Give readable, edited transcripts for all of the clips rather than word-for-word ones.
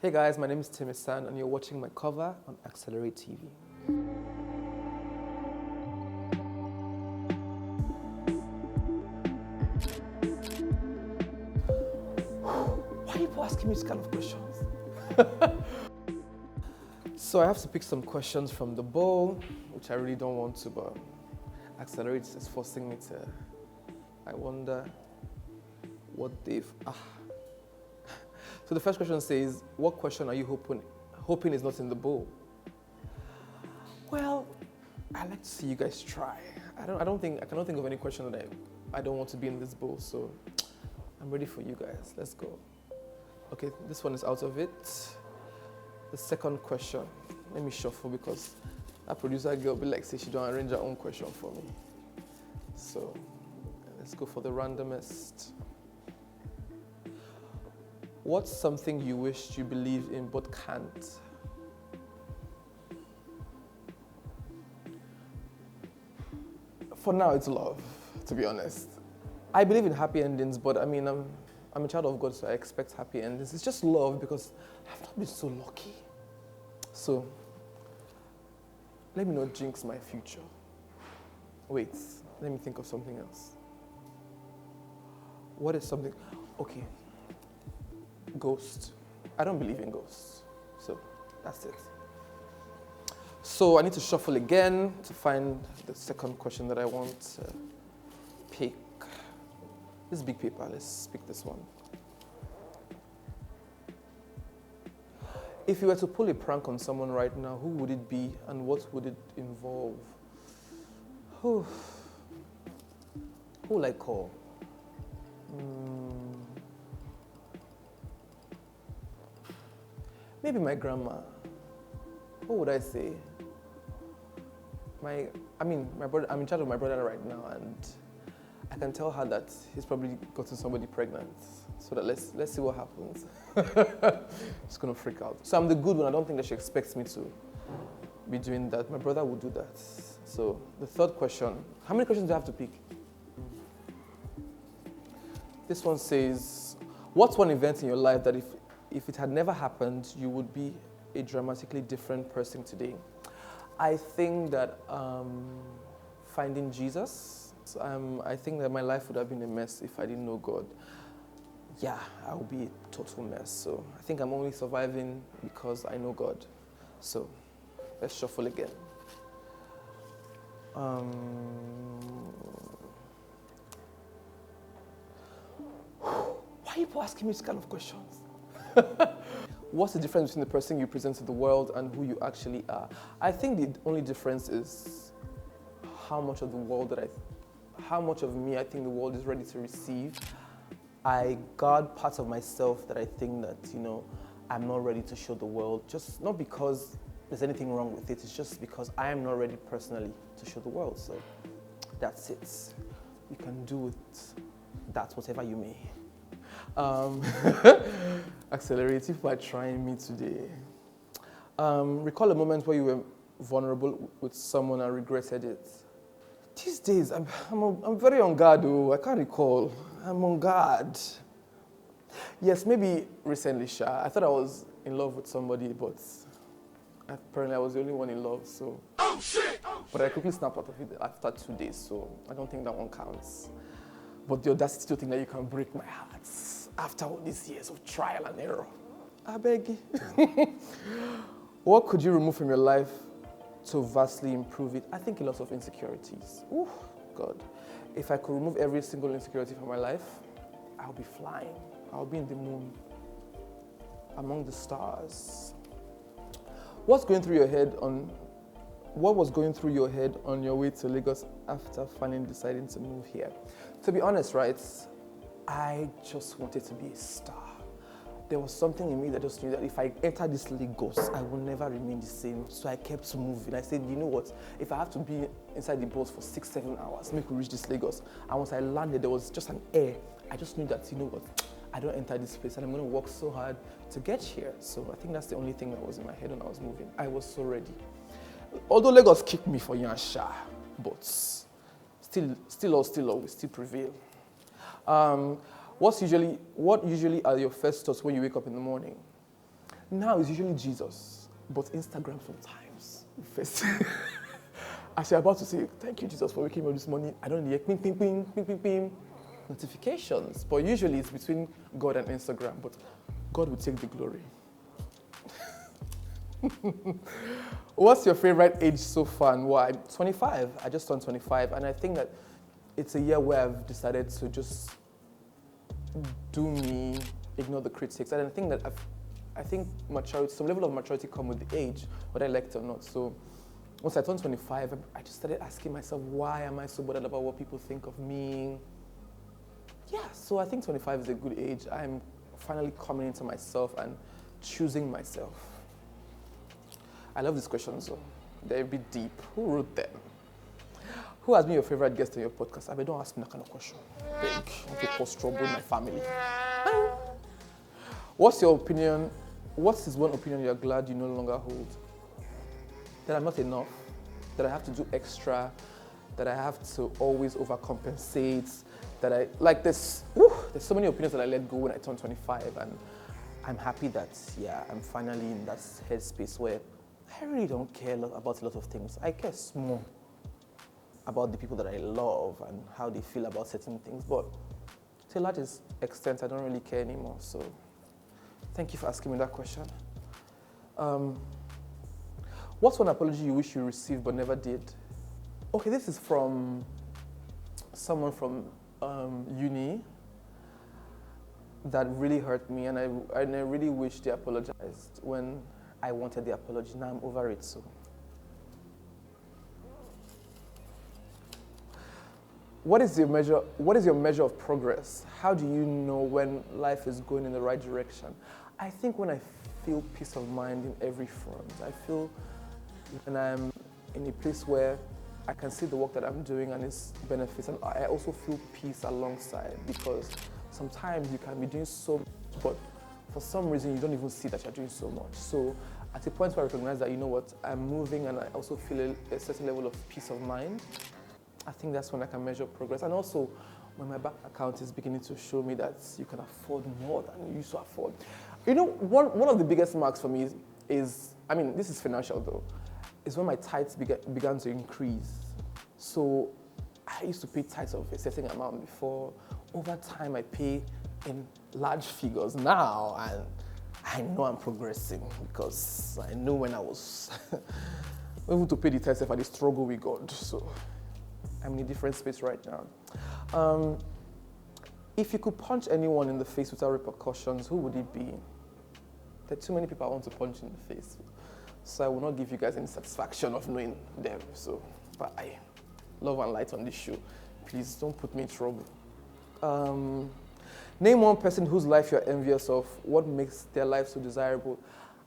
Hey guys, my name is Taymesan and you're watching my cover on Accelerate TV. Why are people asking me these kind of questions? So I have to pick some questions from the bowl, which I really don't want to, but Accelerate is forcing me to. I wonder what they've... So the first question says, what question are you hoping is not in the bowl? Well, I like to see you guys try. I cannot think of any question that I don't want to be in this bowl, so I'm ready for you guys. Let's go. Okay, this one is out of it. The second question, let me shuffle because that producer girl be like, say she don't arrange her own question for me. So let's go for the randomest. What's something you wished you believed in but can't? For now, it's love, to be honest. I believe in happy endings, but I mean, I'm a child of God, so I expect happy endings. It's just love because I've not been so lucky. So, let me not jinx my future. Wait, let me think of something else. What is something? Okay. Ghost. I don't believe in ghosts. So, that's it. So, I need to shuffle again to find the second question that I want to pick. This is big paper. Let's pick this one. If you were to pull a prank on someone right now, who would it be and what would it involve? Who will I call? Maybe my grandma. What would I say? My brother. I'm in charge of my brother right now, and I can tell her that he's probably gotten somebody pregnant. So that let's see what happens. She's gonna freak out. So I'm the good one. I don't think that she expects me to be doing that. My brother would do that. So the third question. How many questions do I have to pick? This one says, what's one event in your life that if it had never happened, you would be a dramatically different person today? I think that finding Jesus. I think that my life would have been a mess if I didn't know God. Yeah, I would be a total mess. So I think I'm only surviving because I know God. So let's shuffle again. Why are people asking me these kind of questions? What's the difference between the person you present to the world and who you actually are? I think the only difference is how much of me I think the world is ready to receive. I guard parts of myself that I think that, I'm not ready to show the world, just not because there's anything wrong with it, it's just because I am not ready personally to show the world. So that's it. You can do with that whatever you may. Accelerative by trying me today. Recall a moment where you were vulnerable with someone and regretted it. These days, I'm very on guard, though. I can't recall. I'm on guard. Yes, maybe recently, Sha. I thought I was in love with somebody, but apparently I was the only one in love, so... Oh, shit! But I quickly snapped out of it after 2 days, so I don't think that one counts. But the audacity to think that you can break my heart after all these years of trial and error. I beg you. What could you remove from your life to vastly improve it? I think a lot of insecurities. Ooh, God. If I could remove every single insecurity from my life, I'll be flying. I'll be in the moon, among the stars. What was going through your head on your way to Lagos after finally deciding to move here? To be honest, right, I just wanted to be a star. There was something in me that just knew that if I enter this Lagos, I will never remain the same. So I kept moving. I said, you know what? If I have to be inside the bus for 6-7 hours, make me reach this Lagos. And once I landed, there was just an air. I just knew that, you know what? I don't enter this place and I'm going to work so hard to get here. So I think that's the only thing that was in my head when I was moving. I was so ready. Although Lagos kicked me for Yansha, but still we still prevail. What usually are your first thoughts when you wake up in the morning? Now it's usually Jesus, but Instagram sometimes. First, as you're about to say, thank you, Jesus, for waking me up this morning, I don't hear ping, ping, ping, ping, ping, ping, notifications. But usually it's between God and Instagram, but God will take the glory. What's your favorite age so far and why? 25. I just turned 25, and I think that it's a year where I've decided to just do me, ignore the critics. And I think that I think maturity, some level of maturity comes with the age, whether I like it or not. So once I turned 25, I just started asking myself, why am I so bothered about what people think of me? Yeah, so I think 25 is a good age. I'm finally coming into myself and choosing myself. I love these questions, so they're a bit deep. Who wrote them? Who has been your favorite guest on your podcast? I mean, don't ask me that kind of question. Big. I want to cause trouble in my family. What's your opinion? What is one opinion you're glad you no longer hold? That I'm not enough, that I have to do extra, that I have to always overcompensate, that I, like this, there's so many opinions that I let go when I turned 25, and I'm happy that, yeah, I'm finally in that headspace where I really don't care about a lot of things. I care small about the people that I love and how they feel about certain things, but to a large extent, I don't really care anymore, so thank you for asking me that question. What's one apology you wish you received but never did? Okay, this is from someone from uni that really hurt me, and I really wish they apologized when I wanted the apology. Now I'm over it, so. What is your measure of progress? How do you know when life is going in the right direction? I think when I feel peace of mind in every front. I feel when I'm in a place where I can see the work that I'm doing and its benefits, and I also feel peace alongside, because sometimes you can be doing so much, but for some reason you don't even see that you're doing so much. So at a point where I recognize that, you know what, I'm moving and I also feel a certain level of peace of mind, I think that's when I can measure progress. And also when my bank account is beginning to show me that you can afford more than you used to afford. You know, one of the biggest marks for me is, I mean, this is financial though, is when my tithes began to increase. So I used to pay tithes of a certain amount before. Over time, I pay in large figures now, and I know I'm progressing because I know when I was able to pay the tithes, I did struggle with God. So I'm in a different space right now. If you could punch anyone in the face without repercussions, who would it be? There are too many people I want to punch in the face. So I will not give you guys any satisfaction of knowing them. So bye. Love and light on this show. Please don't put me in trouble. Name one person whose life you're envious of. What makes their life so desirable?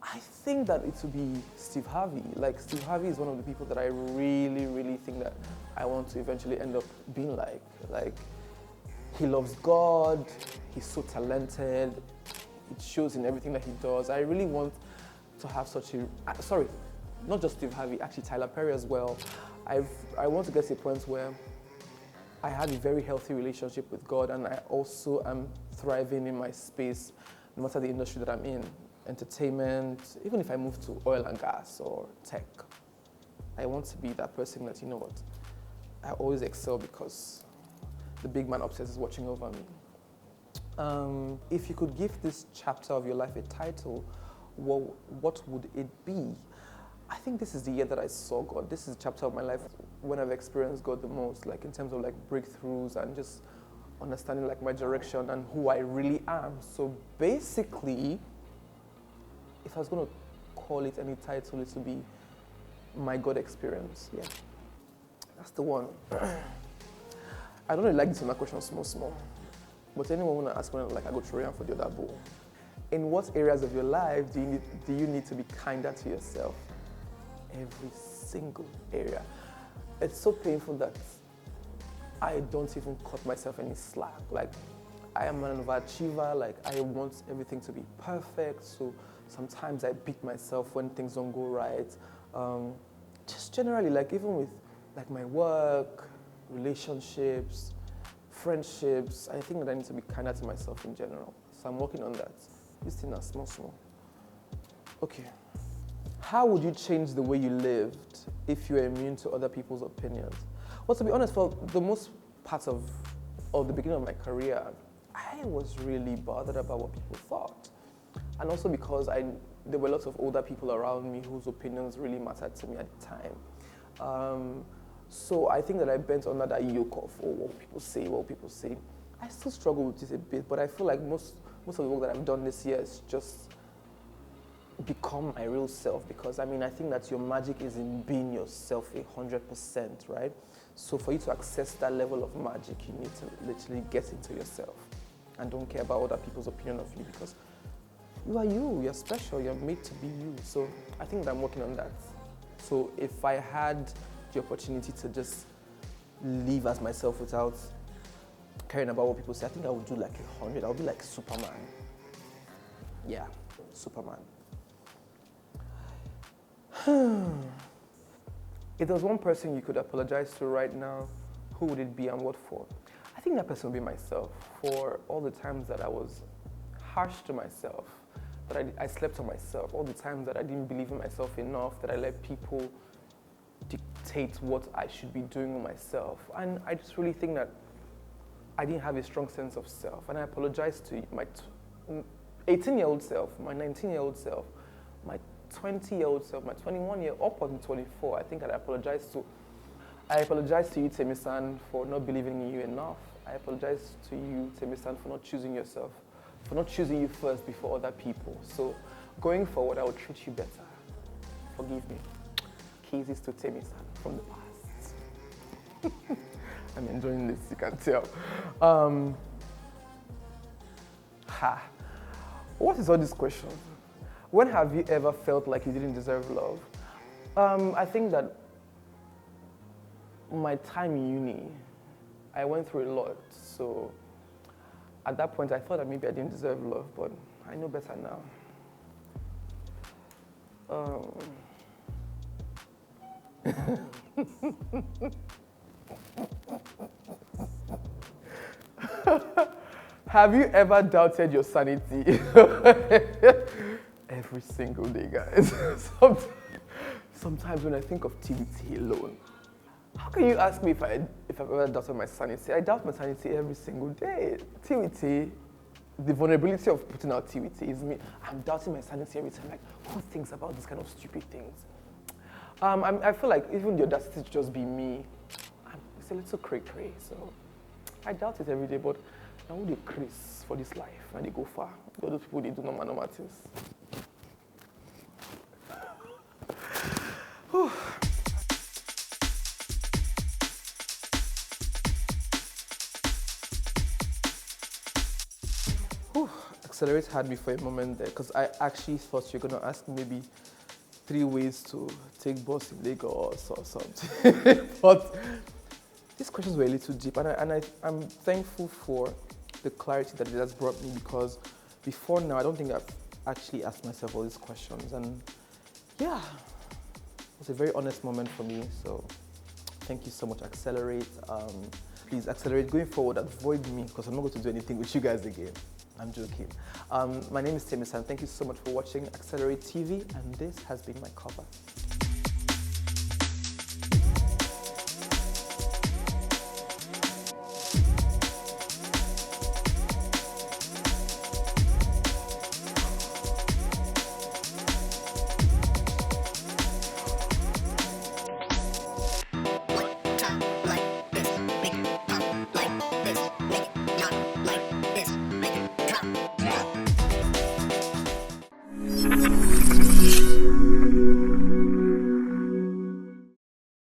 I think that it would be Steve Harvey. Like, Steve Harvey is one of the people that I really, really think that I want to eventually end up being like. Like, he loves God. He's so talented. It shows in everything that he does. I really want to have such a, sorry, not just Steve Harvey, actually Tyler Perry as well. I want to get to a point where I have a very healthy relationship with God, and I also am thriving in my space, no matter the industry that I'm in, entertainment, even if I move to oil and gas or tech. I want to be that person that, you know what, I always excel because the big man upstairs is watching over me. If you could give this chapter of your life a title, what would it be? I think this is the year that I saw God. This is the chapter of my life when I've experienced God the most, like in terms of like breakthroughs and just understanding like my direction and who I really am. So basically, if I was going to call it any title, it would be my God experience. Yeah, that's the one. I don't really like this one question small. But anyone want to ask me, like I go Trojan for the other bowl. In what areas of your life do you need to be kinder to yourself? Every single area. It's so painful that I don't even cut myself any slack. Like, I am an overachiever. Like, I want everything to be perfect. So sometimes I beat myself when things don't go right. Just generally, like even with like my work, relationships, friendships, I think that I need to be kinder to myself in general. So I'm working on that. This thing is small. Okay. How would you change the way you lived if you were immune to other people's opinions? Well, to be honest, for the most part of the beginning of my career, I was really bothered about what people thought. And also because there were lots of older people around me whose opinions really mattered to me at the time. So I think that I bent under that yoke of, what people say. I still struggle with this a bit, but I feel like most of the work that I've done this year is just become my real self, because I think that your magic is in being yourself 100%, right? So for you to access that level of magic, you need to literally get into yourself and don't care about other people's opinion of you, because you are you, you're special, you're made to be you. So I think that I'm working on that. So if I had the opportunity to just live as myself without caring about what people say, I think I would do like 100. I would be like Superman. Yeah, Superman. If there was one person you could apologize to right now, who would it be and what for? I think that person would be myself, for all the times that I was harsh to myself, that I slept on myself, all the times that I didn't believe in myself enough, that I let people dictate what I should be doing with myself. And I just really think that I didn't have a strong sense of self. And I apologize to my 18-year-old self, my 19-year-old self, my 20-year-old self, my 21-year-old, up until 24. I think I apologize to you, Taymesan, for not believing in you enough. I apologize to you, Taymesan, for not choosing yourself, for not choosing you first before other people. So going forward, I will treat you better. Forgive me. Kisses to Taymesan from the past. I'm enjoying this, you can tell. What is all these questions? When have you ever felt like you didn't deserve love? I think that my time in uni, I went through a lot. So at that point, I thought that maybe I didn't deserve love, but I know better now. Have you ever doubted your sanity? Every single day, guys. Sometimes when I think of TVT alone, how can you ask me if I've ever doubted my sanity? I doubt my sanity every single day. TVT, the vulnerability of putting out TVT is me. I'm doubting my sanity every time. Like, who thinks about this kind of stupid things? I feel like even the audacity to just be me, it's a little cray-cray. So I doubt it every day, but now they craze for this life and they go far. The other people, they do normal things. Accelerate had me for a moment there, because I actually thought you're going to ask me maybe 3 ways to take bus in Lagos or something. But these questions were a little deep, and I'm thankful for the clarity that it has brought me, because before now, I don't think I've actually asked myself all these questions. And yeah, it was a very honest moment for me. So thank you so much, Accelerate. Please accelerate going forward. Avoid me, because I'm not going to do anything with you guys again. I'm joking. My name is Taymesan. Thank you so much for watching Accelerate TV, and this has been my cover.